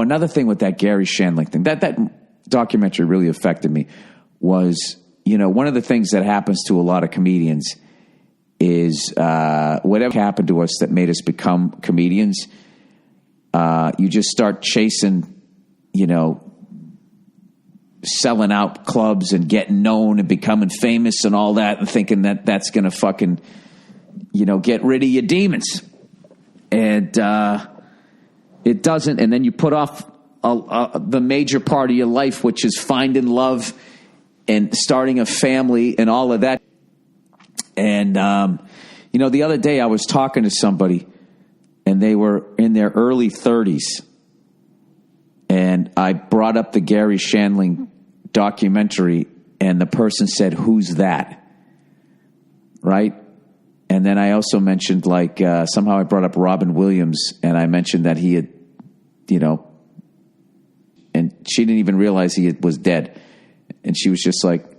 another thing with that Gary Shandling thing, that documentary really affected me was, one of the things that happens to a lot of comedians is whatever happened to us that made us become comedians, you just start chasing, selling out clubs and getting known and becoming famous and all that and thinking that that's going to fucking, get rid of your demons. And it doesn't. And then you put off the major part of your life, which is finding love and starting a family and all of that. And, the other day I was talking to somebody and they were in their early 30s. And I brought up the Gary Shandling documentary and the person said, "Who's that?" Right? And then I also mentioned somehow I brought up Robin Williams and I mentioned that he had, and she didn't even realize he was dead. And she was just like,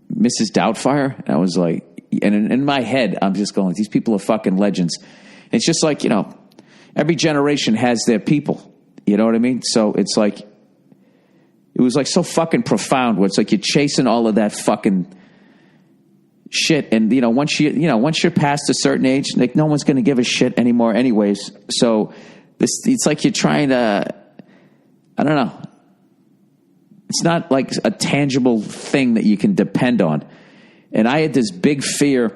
"Mrs. Doubtfire?" And I was like, and in my head, I'm just going, these people are fucking legends. And it's just like, every generation has their people. You know what I mean? So it's like, it was like so fucking profound where it's like you're chasing all of that fucking shit. And, once you're past a certain age, like no one's going to give a shit anymore anyways. So it's like you're trying to, I don't know. It's not like a tangible thing that you can depend on. And I had this big fear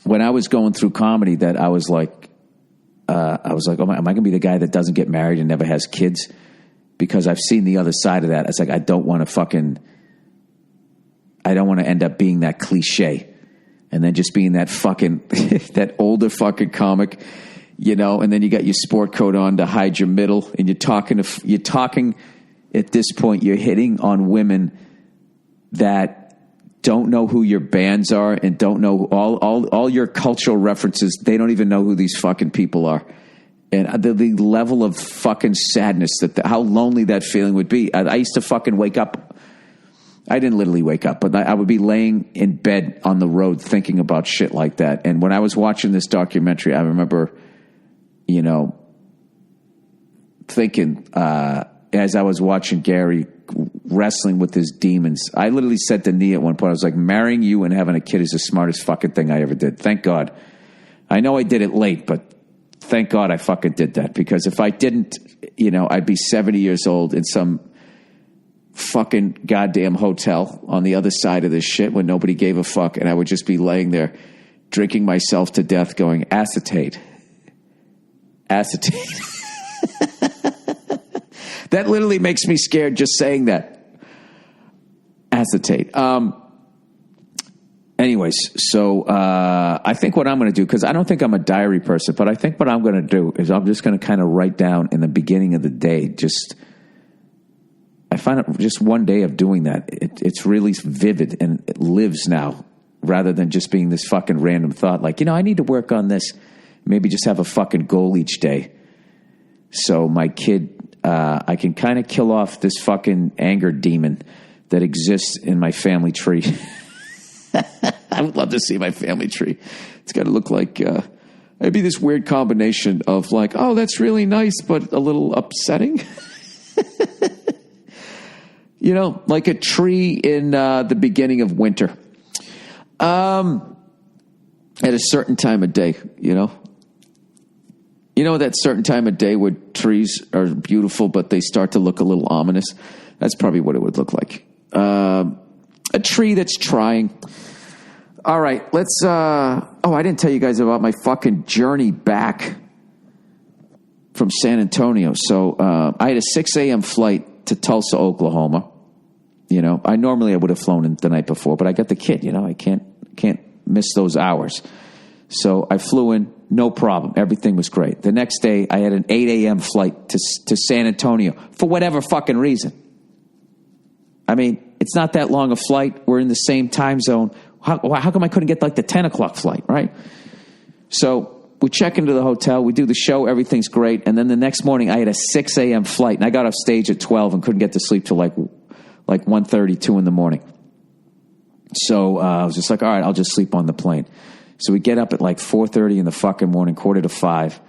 when I was going through comedy that I was like, oh, am I going to be the guy that doesn't get married and never has kids? Because I've seen the other side of that. It's like, I don't want to end up being that cliche and then just being that fucking, that older fucking comic, and then you got your sport coat on to hide your middle and you're talking at this point, you're hitting on women that don't know who your bands are and don't know all your cultural references. They don't even know who these fucking people are. And the level of fucking sadness how lonely that feeling would be. I used to fucking wake up. I didn't literally wake up, but I would be laying in bed on the road thinking about shit like that. And when I was watching this documentary, I remember, thinking, as I was watching Gary wrestling with his demons, I literally said to Nia at one point, I was like, marrying you and having a kid is the smartest fucking thing I ever did. Thank God. I know I did it late, but thank God I fucking did that, because if I didn't, I'd be 70 years old in some fucking goddamn hotel on the other side of this shit when nobody gave a fuck, and I would just be laying there drinking myself to death going, acetate. That literally makes me scared just saying that. Acetate. Anyways, so I think what I'm going to do, because I don't think I'm a diary person, but I think what I'm going to do is I'm just going to kind of write down in the beginning of the day, I find it just one day of doing that. It's really vivid and it lives now rather than just being this fucking random thought. Like, I need to work on this. Maybe just have a fucking goal each day. So my kid, I can kind of kill off this fucking anger demon that exists in my family tree. I would love to see my family tree. It's got to look like, it'd be this weird combination of like, oh, that's really nice, but a little upsetting. Like a tree in the beginning of winter. At a certain time of day, that certain time of day where trees are beautiful, but they start to look a little ominous. That's probably what it would look like. A tree that's trying. All right, let's, I didn't tell you guys about my fucking journey back from San Antonio. So I had a 6 a.m. flight to Tulsa, Oklahoma. I would have flown in the night before, but I got the kid, I can't miss those hours. So I flew in, no problem. Everything was great. The next day, I had an 8 a.m. flight to San Antonio for whatever fucking reason. I mean, it's not that long a flight. We're in the same time zone. How come I couldn't get like the 10 o'clock flight, right? So we check into the hotel. We do the show. Everything's great. And then the next morning, I had a 6 a.m. flight, and I got off stage at 12 and couldn't get to sleep till like 1:30, 2 in the morning. So I was just like, all right, I'll just sleep on the plane. So we get up at like 4:30 in the fucking morning, 4:45,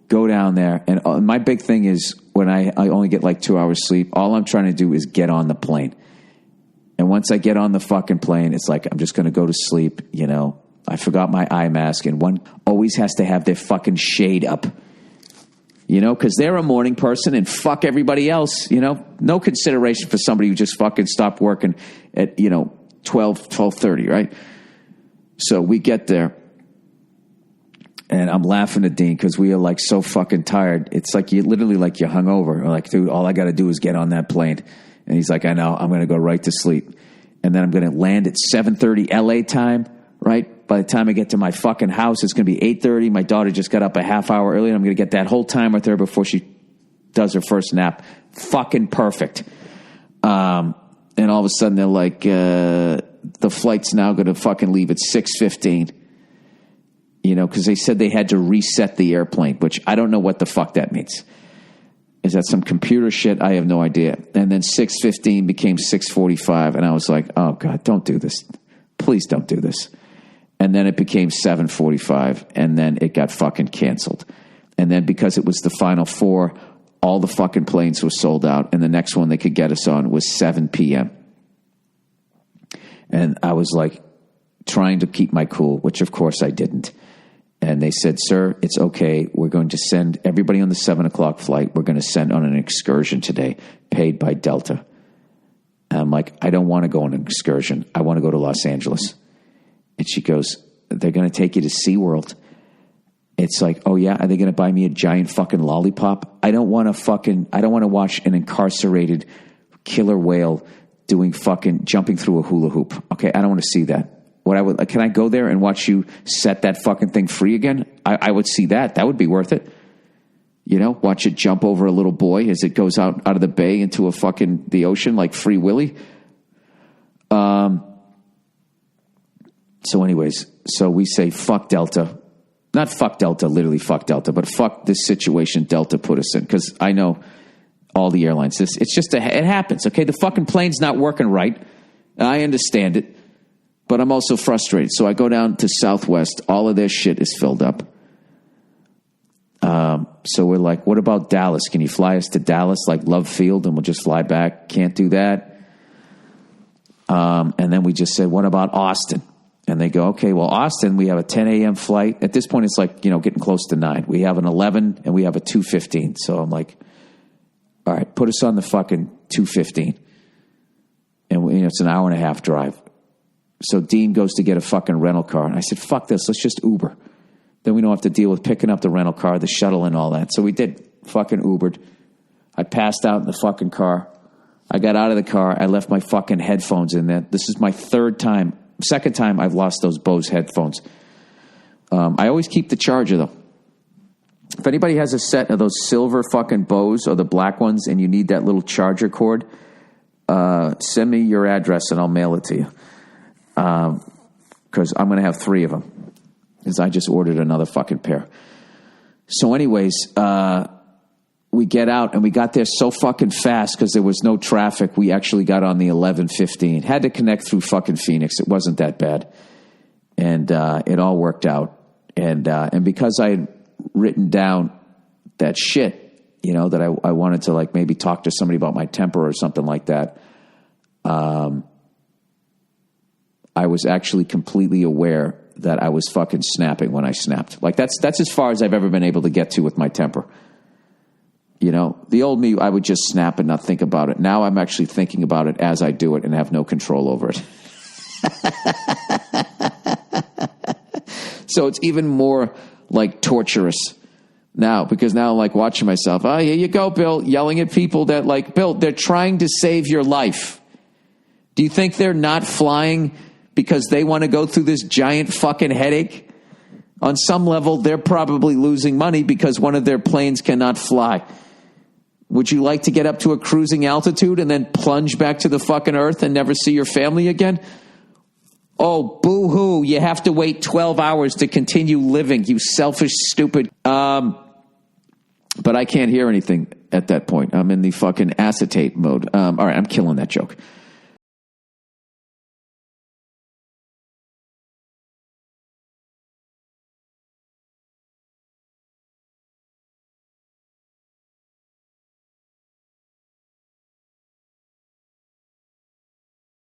go down there. And my big thing is when I only get like 2 hours sleep, all I'm trying to do is get on the plane. And once I get on the fucking plane, it's like, I'm just going to go to sleep. You know, I forgot my eye mask, and one always has to have their fucking shade up, you know, because they're a morning person and fuck everybody else, you know, no consideration for somebody who just fucking stopped working at, 12:30, right? So we get there. And I'm laughing at Dean because we are like so fucking tired. It's like you're hungover. We're like, dude, all I got to do is get on that plane. And he's like, I know, I'm going to go right to sleep. And then I'm going to land at 7:30 LA time, right? By the time I get to my fucking house, it's going to be 8:30. My daughter just got up a half hour early, and I'm going to get that whole time with her before she does her first nap. Fucking perfect. And all of a sudden they're like, the flight's now going to fucking leave at 6:15. You know, because they said they had to reset the airplane, which I don't know what the fuck that means. Is that some computer shit? I have no idea. And then 6:15 became 6:45, and I was like, oh, God, don't do this. Please don't do this. And then it became 7:45, and then it got fucking canceled. And then because it was the final four, all the fucking planes were sold out, and the next one they could get us on was 7 p.m. And I was like trying to keep my cool, which of course I didn't. And they said, sir, it's okay. We're going to send everybody on the 7 o'clock flight. We're going to send on an excursion today, paid by Delta. And I'm like, I don't want to go on an excursion. I want to go to Los Angeles. And she goes, they're going to take you to SeaWorld. It's like, oh yeah, are they going to buy me a giant fucking lollipop? I don't want to watch an incarcerated killer whale jumping through a hula hoop. Okay, I don't want to see that. Can I go there and watch you set that fucking thing free again? I would see that. That would be worth it. You know, watch it jump over a little boy as it goes out of the bay into the ocean like Free Willy. So anyways, we say fuck Delta. Not fuck Delta, literally fuck Delta, but fuck this situation Delta put us in. Because I know all the airlines. It happens, okay? The fucking plane's not working right. I understand it. But I'm also frustrated. So I go down to Southwest. All of their shit is filled up. So we're like, what about Dallas? Can you fly us to Dallas, like Love Field, and we'll just fly back? Can't do that. And then we just said, what about Austin? And they go, okay, well, Austin, we have a 10 a.m. flight. At this point, it's like, getting close to 9. We have an 11 and we have a 2:15. So I'm like, all right, put us on the fucking 2:15. And it's an hour and a half drive. So Dean goes to get a fucking rental car. And I said, fuck this, let's just Uber. Then we don't have to deal with picking up the rental car, the shuttle and all that. So we did fucking Ubered. I passed out in the fucking car. I got out of the car. I left my fucking headphones in there. This is my second time I've lost those Bose headphones. I always keep the charger though. If anybody has a set of those silver fucking Bose or the black ones and you need that little charger cord, send me your address and I'll mail it to you. Because I'm going to have 3 of them. Because I just ordered another fucking pair. So anyways, we get out and we got there so fucking fast because there was no traffic. We actually got on the 11:15. Had to connect through fucking Phoenix. It wasn't that bad. And it all worked out. And because I had written down that shit, that I wanted to like maybe talk to somebody about my temper or something like that, I was actually completely aware that I was fucking snapping when I snapped. Like that's as far as I've ever been able to get to with my temper. The old me, I would just snap and not think about it. Now I'm actually thinking about it as I do it and have no control over it. So it's even more like torturous now because now I'm like watching myself. Oh, here you go, Bill, yelling at people that like, Bill, they're trying to save your life. Do you think they're not flying because they want to go through this giant fucking headache? On some level, they're probably losing money because one of their planes cannot fly. Would you like to get up to a cruising altitude and then plunge back to the fucking earth and never see your family again? Oh, boo-hoo, you have to wait 12 hours to continue living, you selfish, stupid. But I can't hear anything at that point. I'm in the fucking acetate mode. All right, I'm killing that joke.